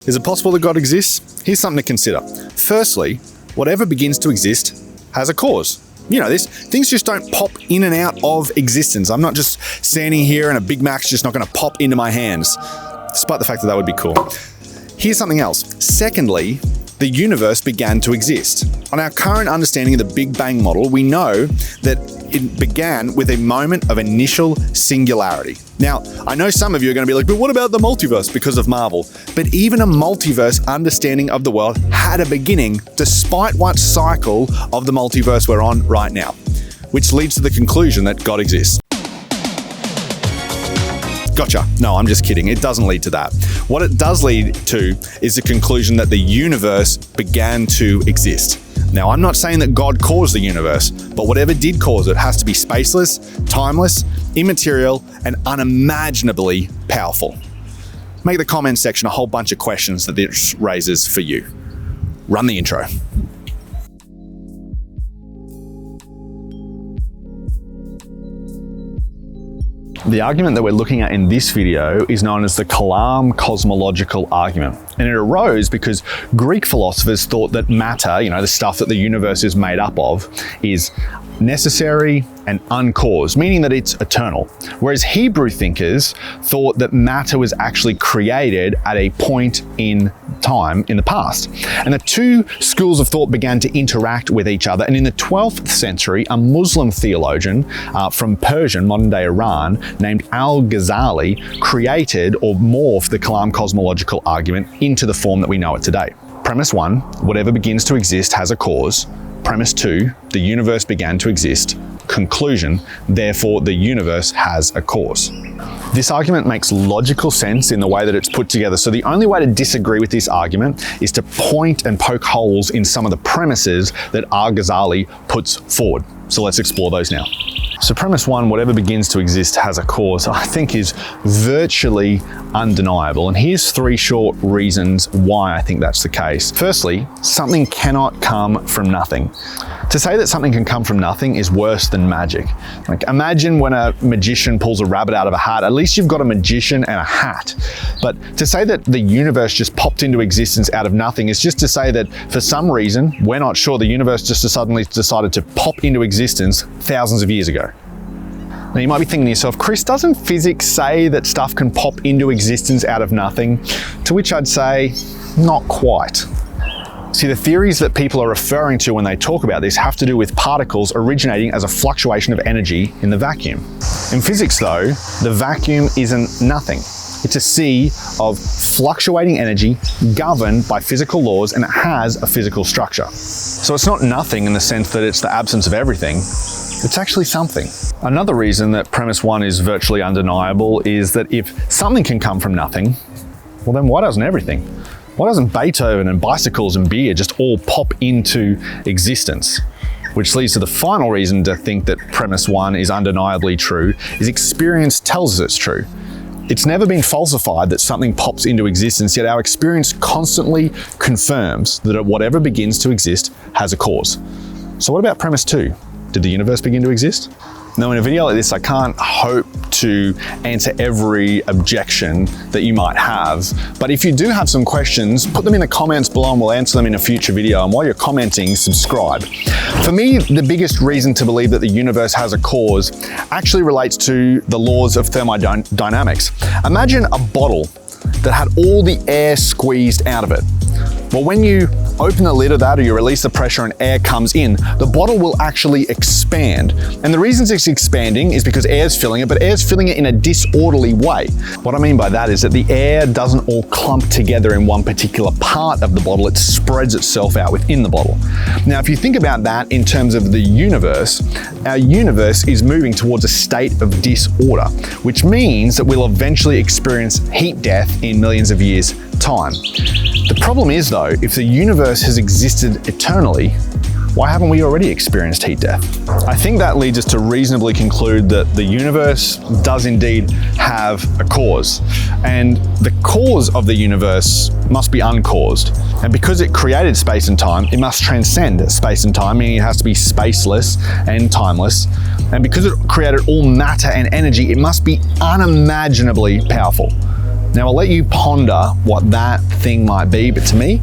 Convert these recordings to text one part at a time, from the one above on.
Is it possible that God exists? Here's something to consider. Firstly, whatever begins to exist has a cause. You know this. Things just don't pop in and out of existence. I'm not just standing here and a Big Mac's just not going to pop into my hands, despite the fact that that would be cool. Here's something else. Secondly, the universe began to exist. On our current understanding of the Big Bang model, we know that it began with a moment of initial singularity. Now, I know some of you are going to be like, but what about the multiverse because of Marvel? But even a multiverse understanding of the world had a beginning despite what cycle of the multiverse we're on right now, which leads to the conclusion that God exists. Gotcha. No, I'm just kidding. It doesn't lead to that. What it does lead to is the conclusion that the universe began to exist. Now, I'm not saying that God caused the universe, but whatever did cause it has to be spaceless, timeless, immaterial, and unimaginably powerful. Make the comments section a whole bunch of questions that this raises for you. Run the intro. The argument that we're looking at in this video is known as the Kalam cosmological argument. And it arose because Greek philosophers thought that matter, the stuff that the universe is made up of, is necessary and uncaused, meaning that it's eternal. Whereas Hebrew thinkers thought that matter was actually created at a point in time in the past. And the two schools of thought began to interact with each other. And in the 12th century, a Muslim theologian from Persian, modern day Iran, named Al-Ghazali, created or morphed the Kalam cosmological argument into the form that we know it today. Premise 1, whatever begins to exist has a cause. Premise 2, the universe began to exist. Conclusion, therefore the universe has a cause. This argument makes logical sense in the way that it's put together. So the only way to disagree with this argument is to point and poke holes in some of the premises that Al-Ghazali puts forward. So let's explore those now. So premise 1, whatever begins to exist has a cause, I think is virtually undeniable. And here's 3 short reasons why I think that's the case. Firstly, something cannot come from nothing. To say that something can come from nothing is worse than magic. Like, imagine when a magician pulls a rabbit out of a hat, at least you've got a magician and a hat. But to say that the universe just popped into existence out of nothing is just to say that for some reason, we're not sure, the universe just suddenly decided to pop into existence thousands of years ago. Now you might be thinking to yourself, Chris, doesn't physics say that stuff can pop into existence out of nothing? To which I'd say, not quite. See, the theories that people are referring to when they talk about this have to do with particles originating as a fluctuation of energy in the vacuum. In physics though, the vacuum isn't nothing. It's a sea of fluctuating energy governed by physical laws, and it has a physical structure. So it's not nothing in the sense that it's the absence of everything. It's actually something. Another reason that premise 1 is virtually undeniable is that if something can come from nothing, well then why doesn't everything? Why doesn't Beethoven and bicycles and beer just all pop into existence? Which leads to the final reason to think that premise 1 is undeniably true, is experience tells us it's true. It's never been falsified that something pops into existence, yet our experience constantly confirms that whatever begins to exist has a cause. So what about premise 2? Did the universe begin to exist? Now, in a video like this, I can't hope to answer every objection that you might have, but if you do have some questions, put them in the comments below and we'll answer them in a future video. And while you're commenting, subscribe. For me, the biggest reason to believe that the universe has a cause actually relates to the laws of thermodynamics. Imagine a bottle that had all the air squeezed out of it. Well, when you open the lid of that or you release the pressure and air comes in, the bottle will actually expand. And the reason it's expanding is because air's filling it, but air's filling it in a disorderly way. What I mean by that is that the air doesn't all clump together in one particular part of the bottle, it spreads itself out within the bottle. Now, if you think about that in terms of the universe, our universe is moving towards a state of disorder, which means that we'll eventually experience heat death in millions of years' time. The problem is though, if the universe has existed eternally, why haven't we already experienced heat death? I think that leads us to reasonably conclude that the universe does indeed have a cause, and the cause of the universe must be uncaused. And because it created space and time, it must transcend space and time, meaning it has to be spaceless and timeless. And because it created all matter and energy, it must be unimaginably powerful. Now I'll let you ponder what that thing might be, but to me,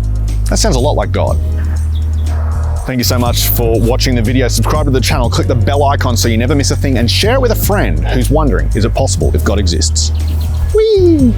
that sounds a lot like God. Thank you so much for watching the video. Subscribe to the channel, click the bell icon so you never miss a thing, and share it with a friend who's wondering, is it possible if God exists? Whee!